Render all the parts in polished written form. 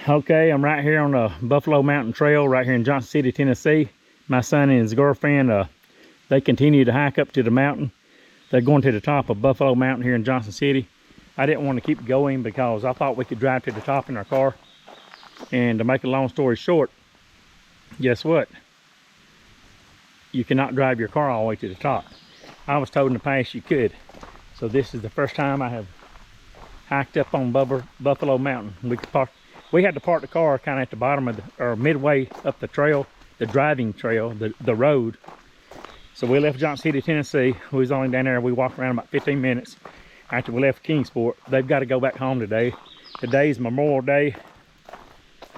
Okay, I'm right here on the Buffalo Mountain Trail right here in Johnson City, Tennessee. My son and his girlfriend, they continue to hike up to the mountain. They're going to the top of Buffalo Mountain here in Johnson City. I didn't want to keep going because I thought we could drive to the top in our car. And to make a long story short, guess what? You cannot drive your car all the way to the top. I was told in the past you could. So this is the first time I have hiked up on Buffalo Mountain. We had to park the car kind of at the bottom of or midway up the trail, the driving trail, the road. So we left Johnson City, Tennessee. We was only down there. We walked around about 15 minutes after we left Kingsport. They've got to go back home today. Today's Memorial Day,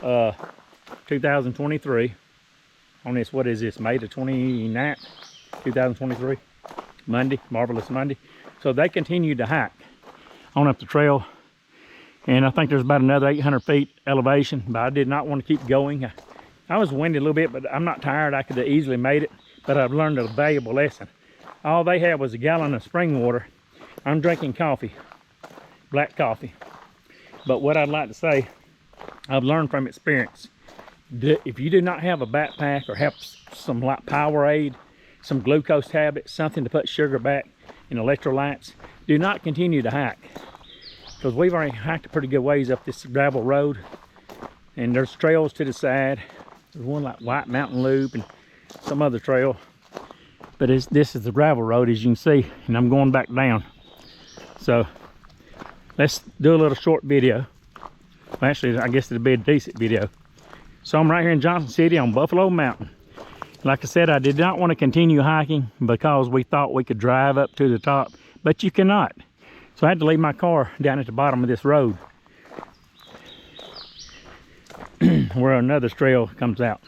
2023. On this, what is this, May the 29th, 2023, Monday, Marvelous Monday. So they continued to hike on up the trail. And I think there's about another 800 feet elevation, but I did not want to keep going. I was winded a little bit, but I'm not tired. I could have easily made it, but I've learned a valuable lesson. All they had was a gallon of spring water. I'm drinking coffee, black coffee. But what I'd like to say, I've learned from experience. If you do not have a backpack or have some like Powerade, some glucose tablets, something to put sugar back and electrolytes, do not continue to hike. Because we've already hiked a pretty good ways up this gravel road, and there's trails to the side. There's one like White Mountain Loop and some other trail, but this is the gravel road, as you can see, and I'm going back down. So let's do a little short video. Well, actually, I guess it'll be a decent video. So I'm right here in Johnson City on Buffalo Mountain. Like I said, I did not want to continue hiking because we thought we could drive up to the top, but you cannot. So I had to leave my car down at the bottom of this road where another trail comes out.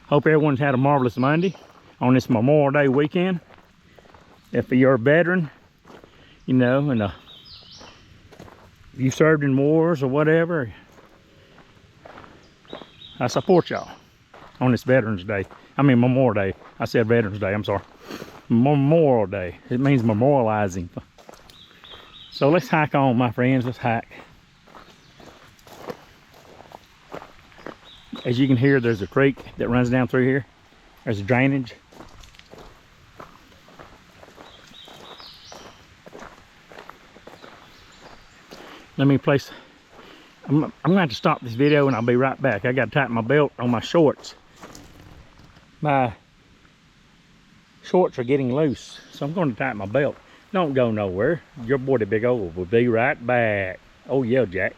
Hope everyone's had a marvelous Monday on this Memorial Day weekend. If you're a veteran, you know, and you served in wars or whatever, I support y'all on this Veterans Day. I mean Memorial Day. I said Veterans Day, I'm sorry. Memorial Day. It means memorializing. So let's hike on, my friends. Let's hike. As you can hear, there's a creek that runs down through here. There's a drainage. Let me place. I'm gonna have to stop this video and I'll be right back. I gotta tighten my belt on my shorts. My shorts are getting loose, so I'm going to tighten my belt. Don't go nowhere. Your boy the Big O will be right back. Oh yeah, Jack.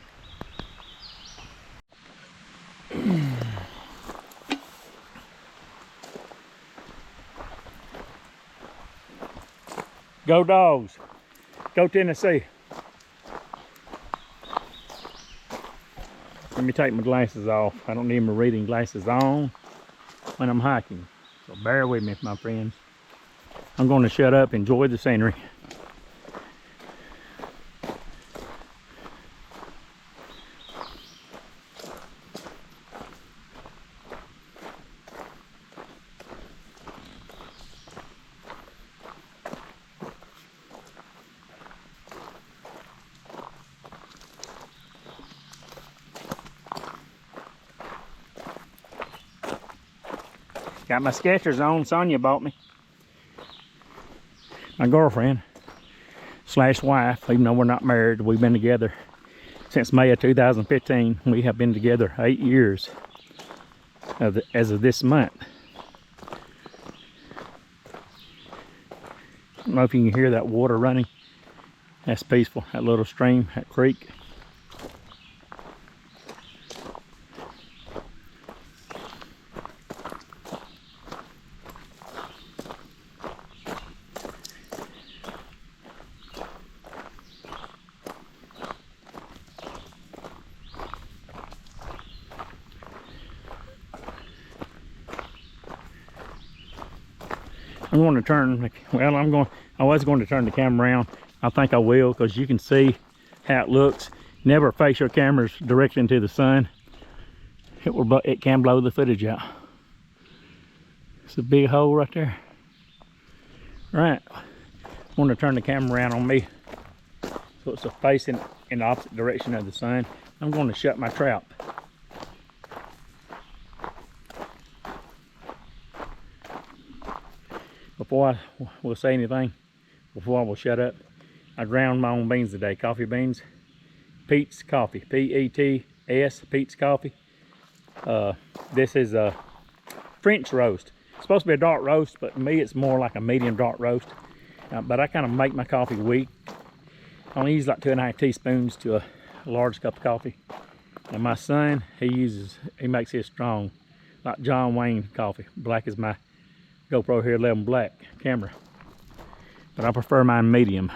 Go Dogs. Go Tennessee. Let me take my glasses off. I don't need my reading glasses on when I'm hiking. So bear with me, my friends. I'm going to shut up, enjoy the scenery. Got my Skechers on, Sonia bought me. My girlfriend slash wife, even though we're not married, we've been together since May of 2015. We have been together 8 years as of this month. I don't know if you can hear that water running. That's peaceful, that little stream, that creek. I'm going to turn, well, I was going to turn the camera around. I think I will, because you can see how it looks. Never face your cameras directly into the sun. It can blow the footage out. It's a big hole right there. Right. I want to turn the camera around on me so it's facing in the opposite direction of the sun. I'm going to shut my trap. Before I will say anything, before I will shut up, I ground my own beans today, coffee beans. Peet's Coffee, P-E-T-S, Peet's Coffee. This is a French roast. It's supposed to be a dark roast, but to me it's more like a medium dark roast. But I kind of make my coffee weak. I only use like 2.5 teaspoons to a large cup of coffee. And my son, he makes his strong, like John Wayne coffee. Black is my GoPro Hero 11 Black camera. But I prefer mine medium.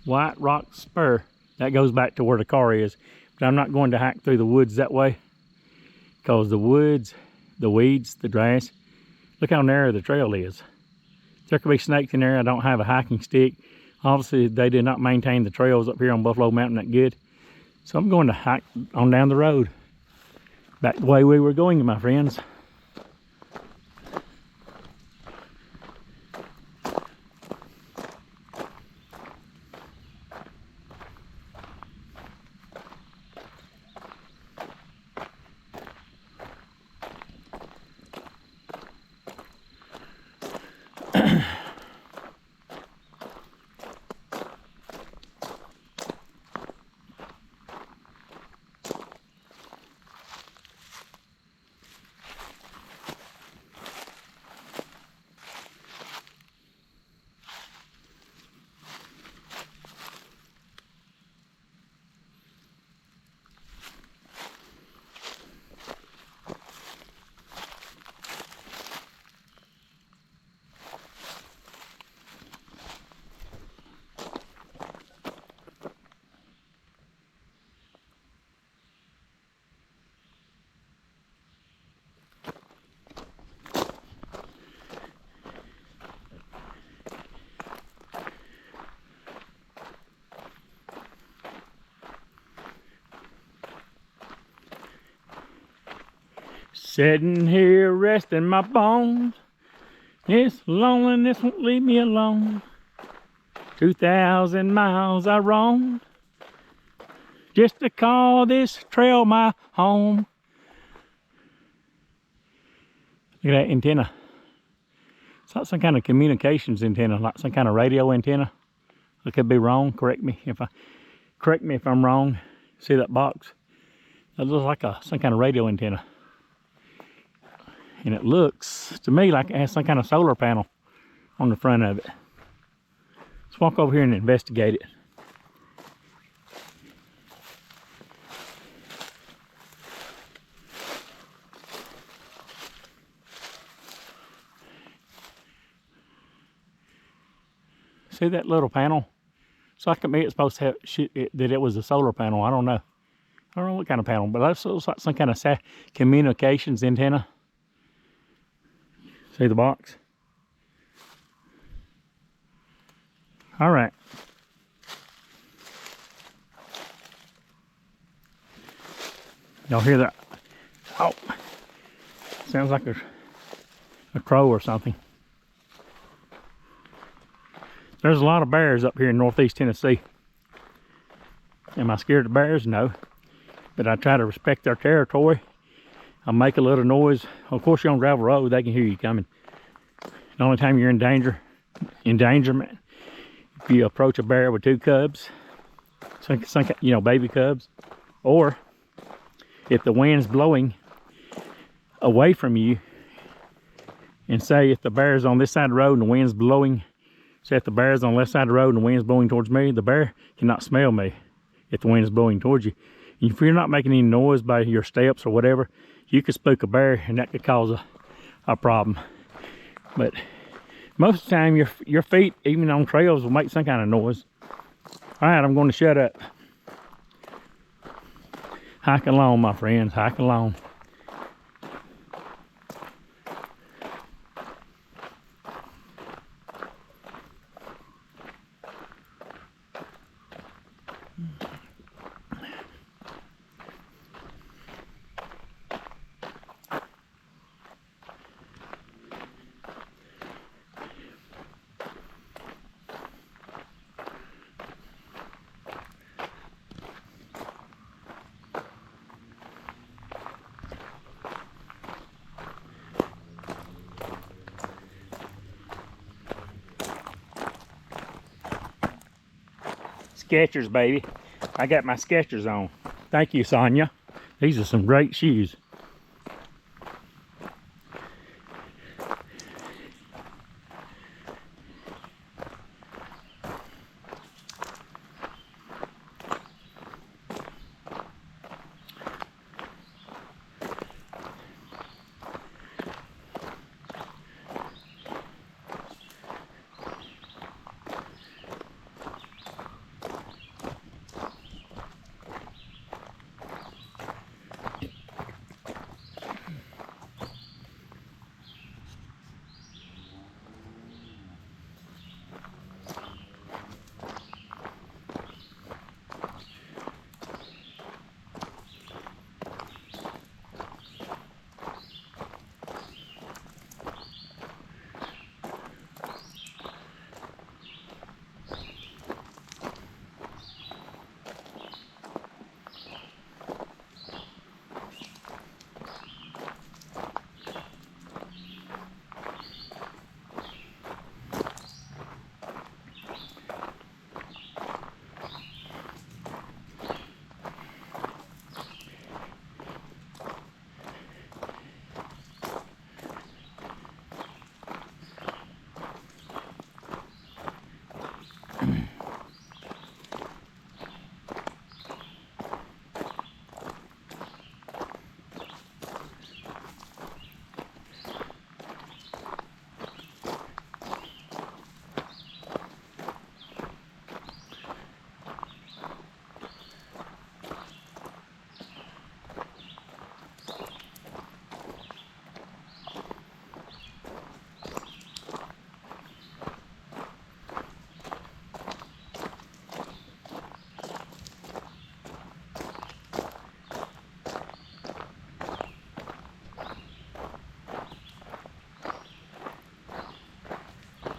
White Rock Spur, that goes back to where the car is. But I'm not going to hike through the woods that way, because the woods, the weeds, the grass, look how narrow the trail is. There could be snakes in there. I don't have a hiking stick. Obviously, they did not maintain the trails up here on Buffalo Mountain that good. So I'm going to hike on down the road, back the way we were going, my friends. Sitting here resting my bones. This loneliness won't leave me alone. 2,000 miles I roam just to call this trail my home. Look at that antenna. It's like some kind of communications antenna, like some kind of radio antenna. I could be wrong. Correct me if I'm wrong. See that box? That looks like some kind of radio antenna. And it looks to me like it has some kind of solar panel on the front of it. Let's walk over here and investigate it. See that little panel? It's like to me it's supposed to have that it was a solar panel. I don't know what kind of panel, but that looks like some kind of communications antenna. See the box? All right. Y'all hear that? Oh, sounds like a crow or something. There's a lot of bears up here in northeast Tennessee. Am I scared of bears? No. But I try to respect their territory. I make a little noise. Of course, you're on gravel road, they can hear you coming. The only time you're in endangerment, if you approach a bear with 2 cubs, baby cubs, or if the wind's blowing away from you, and say if the bear's on this side of the road and the wind's blowing, say if the bear's on the left side of the road and the wind's blowing towards me, the bear cannot smell me if the wind is blowing towards you. If you're not making any noise by your steps or whatever, you could spook a bear and that could cause a problem. But most of the time your feet, even on trails, will make some kind of noise. All right, I'm going to shut up. Hike along, my friends, hike along. Skechers, baby. I got my Skechers on. Thank you, Sonia. These are some great shoes.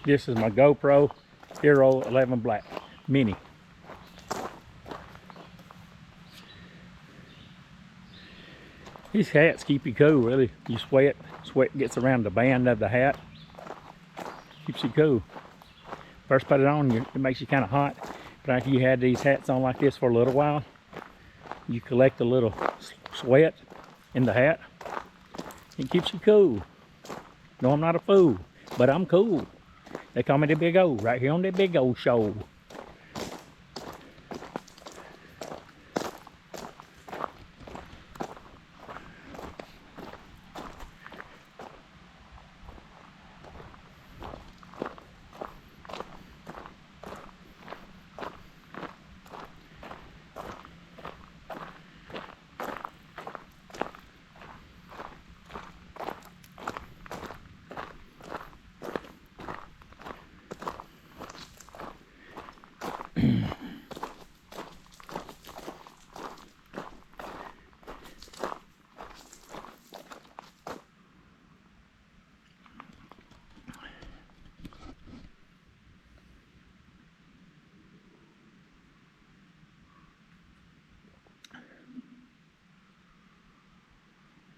This is my GoPro Hero 11 Black Mini. These hats keep you cool, really. You sweat gets around the band of the hat. Keeps you cool. First put it on, it makes you kind of hot. But after you had these hats on like this for a little while, you collect a little sweat in the hat. It keeps you cool. No, I'm not a fool, but I'm cool. They call me the Big O right here on the Big O Show.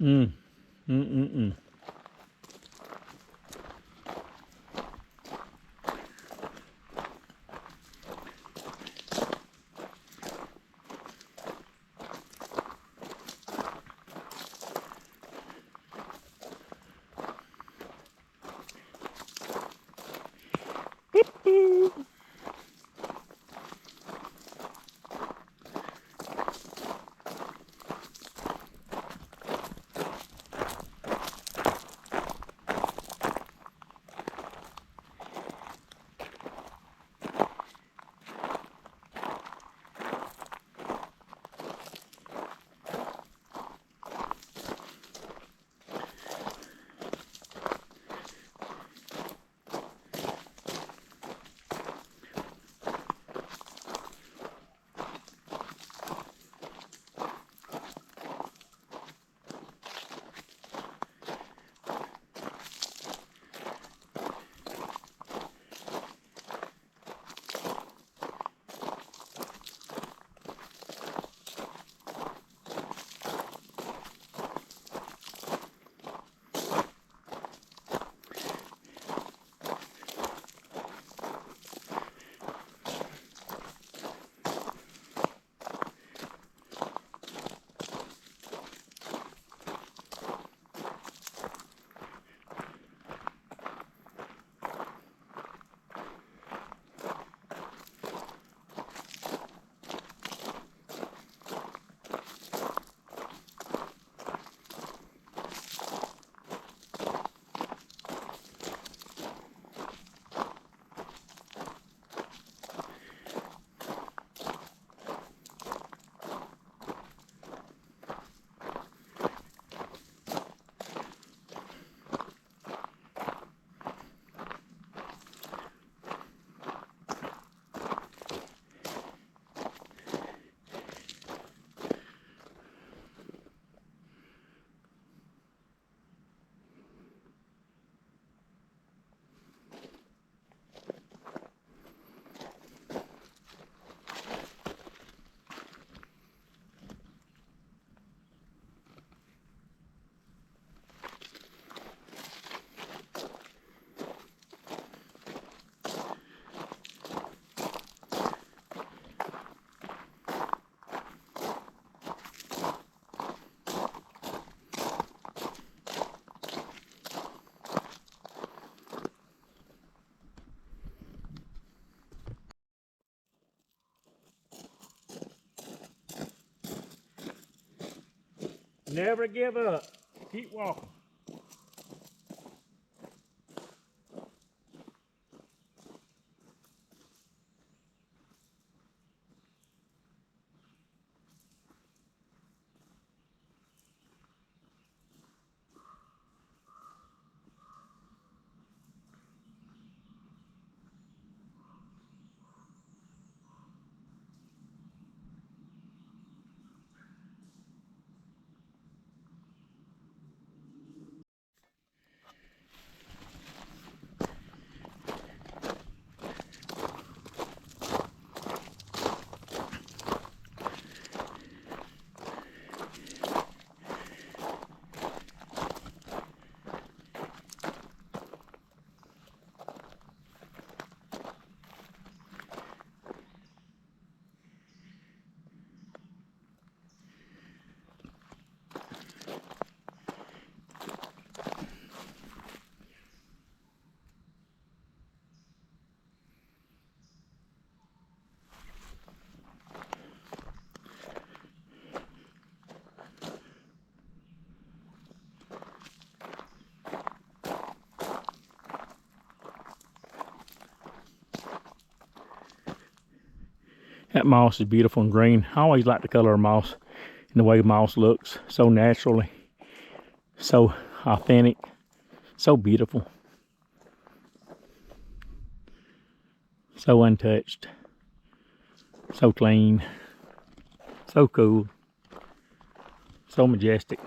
Mm. Never give up. Keep walking. That moss is beautiful and green. I always like the color of moss and the way moss looks. So naturally, so authentic, so beautiful. So untouched, so clean, so cool, so majestic.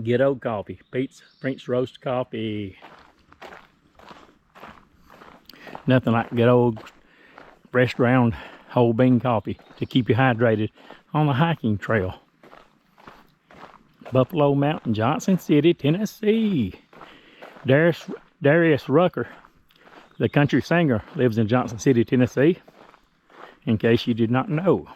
Good old coffee. Pete's French roast coffee. Nothing like good old fresh ground whole bean coffee to keep you hydrated on the hiking trail. Buffalo Mountain, Johnson City, Tennessee. Darius Rucker, the country singer, lives in Johnson City, Tennessee, in case you did not know.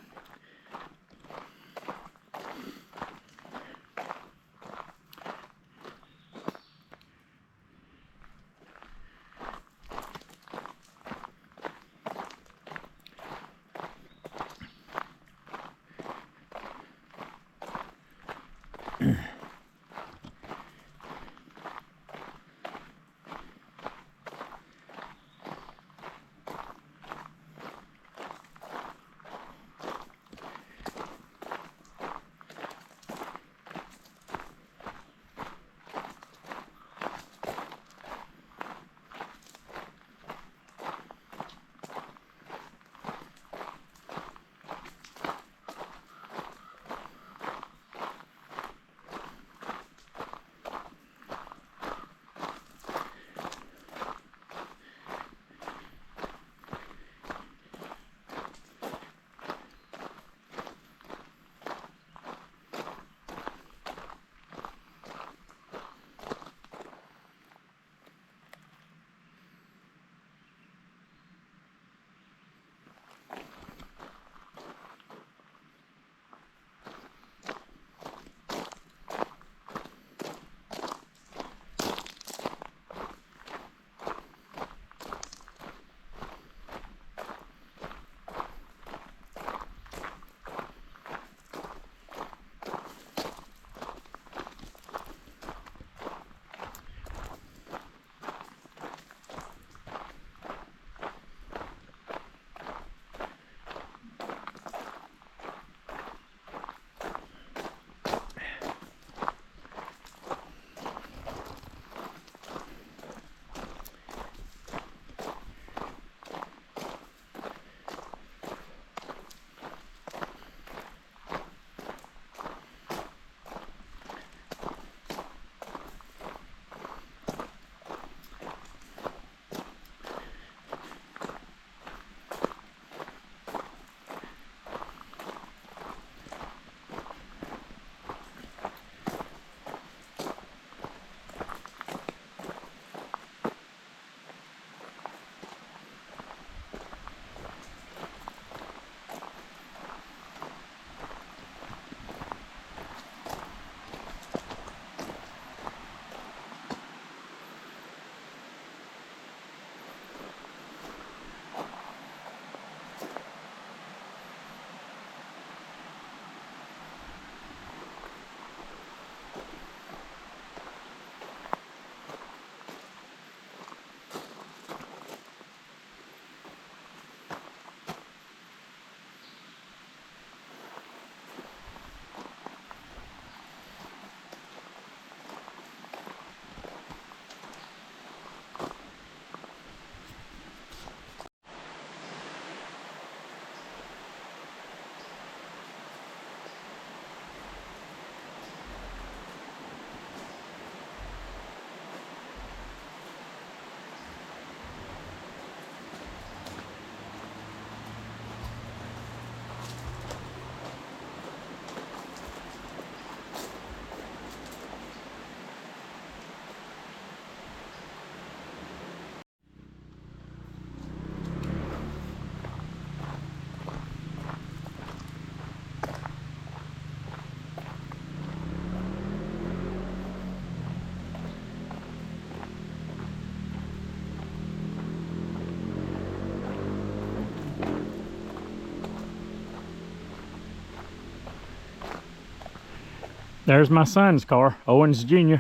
There's my son's car, Owens Jr.,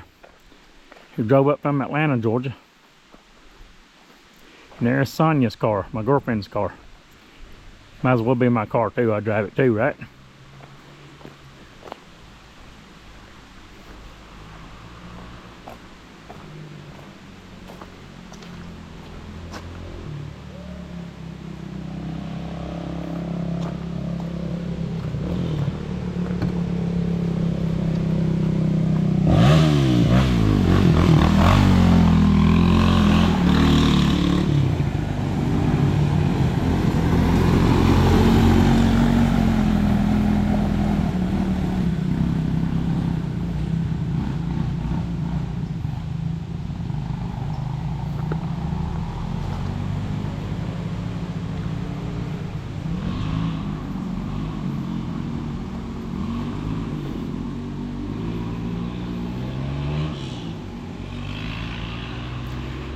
who drove up from Atlanta, Georgia. And there's Sonia's car, my girlfriend's car. Might as well be my car too, I drive it too, right?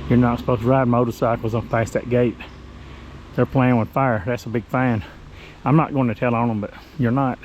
You're not supposed to ride motorcycles on past that gate. They're playing with fire. That's a big fine. I'm not going to tell on them, but you're not.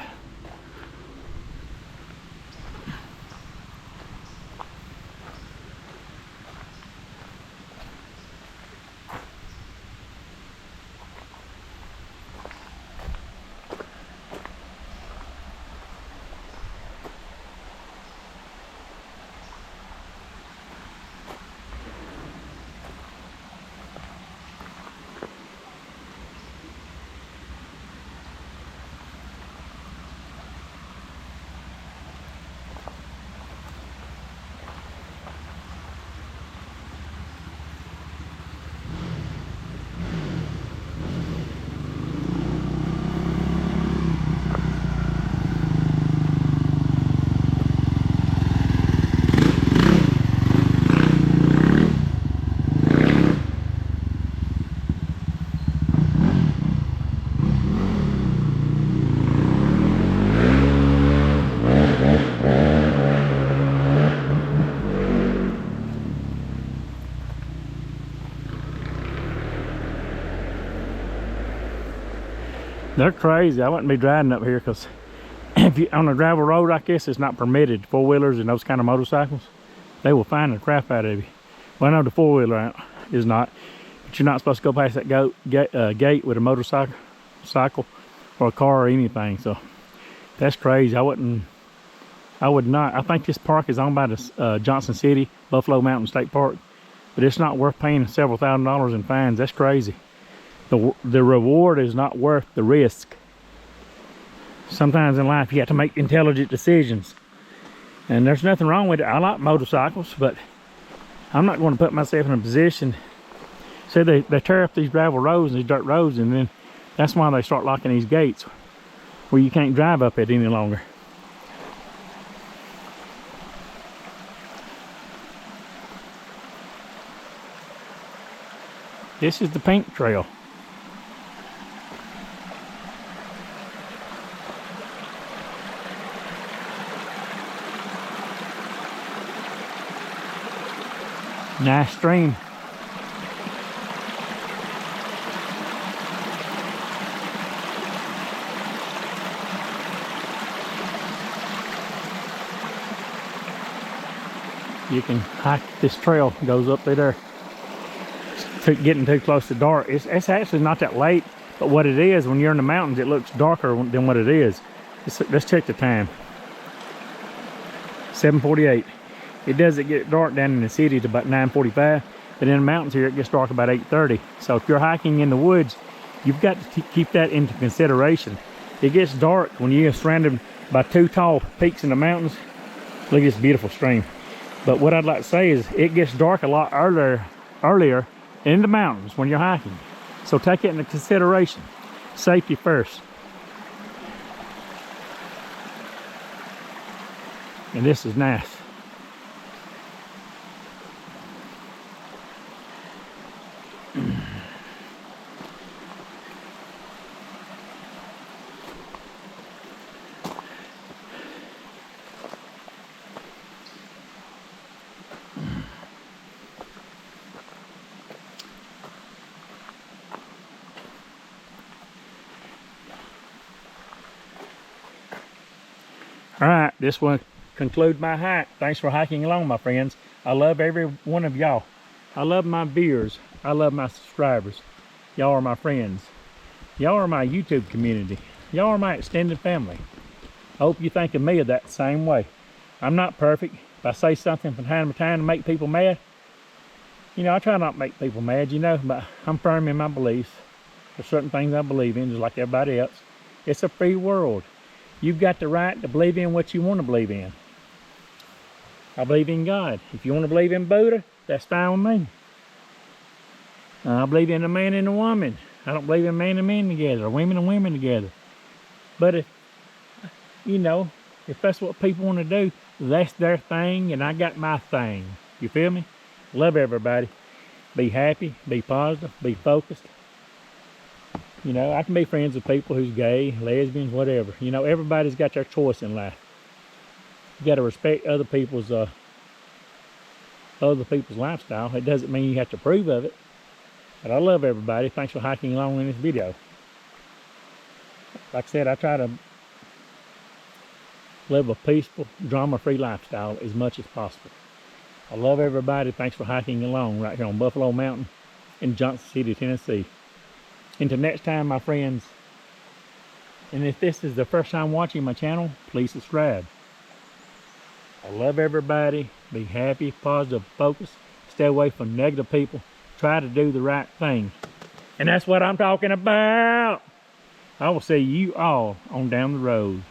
They're crazy. I wouldn't be driving up here because if you on a gravel road like this, it's not permitted. Four-wheelers and those kind of motorcycles, they will find the crap out of you. Well, I know the four-wheeler is not, but you're not supposed to go past that gate with a motorcycle or a car or anything. So that's crazy. I would not. I think this park is owned by the Johnson City Buffalo Mountain State Park, but it's not worth paying several $1,000s in fines. That's crazy. The reward is not worth the risk. Sometimes in life you have to make intelligent decisions, and there's nothing wrong with it. I like motorcycles, but I'm not going to put myself in a position. Say they tear up these gravel roads and these dirt roads, and then that's why they start locking these gates where you can't drive up it any longer. This is the Pink Trail. Nice stream. You can hike this trail, goes up there. It's getting too close to dark. It's actually not that late, but what it is, when you're in the mountains, it looks darker than what it is. Let's check the time. 7:48. It doesn't get dark down in the city to about 9:45, but in the mountains here it gets dark about 8:30. So if you're hiking in the woods, you've got to keep that into consideration. It gets dark when you're surrounded by two tall peaks in the mountains. Look at this beautiful stream. But what I'd like to say is it gets dark a lot earlier in the mountains when you're hiking. So take it into consideration. Safety first. And this is nice. All right, this one conclude my hike. Thanks for hiking along, my friends. I love every one of y'all. I love my viewers. I love my subscribers. Y'all are my friends. Y'all are my YouTube community. Y'all are my extended family. I hope you think of me that same way. I'm not perfect. If I say something from time to time to make people mad, you know, I try not to make people mad, you know, but I'm firm in my beliefs. There's certain things I believe in, just like everybody else. It's a free world. You've got the right to believe in what you want to believe in. I believe in God. If you want to believe in Buddha, that's fine with me. I believe in a man and a woman. I don't believe in man and man together, or women and women together. But if, you know, if that's what people want to do, that's their thing, and I got my thing. You feel me? Love everybody. Be happy, be positive, be focused. You know, I can be friends with people who's gay, lesbians, whatever. You know, everybody's got their choice in life. You got to respect other people's lifestyle. It doesn't mean you have to approve of it. But I love everybody. Thanks for hiking along in this video. Like I said, I try to live a peaceful, drama-free lifestyle as much as possible. I love everybody. Thanks for hiking along right here on Buffalo Mountain in Johnson City, Tennessee. Until next time, my friends, and if this is the first time watching my channel, please subscribe. I love everybody. Be happy, positive, focused. Stay away from negative people. Try to do the right thing. And that's what I'm talking about. I will see you all on down the road.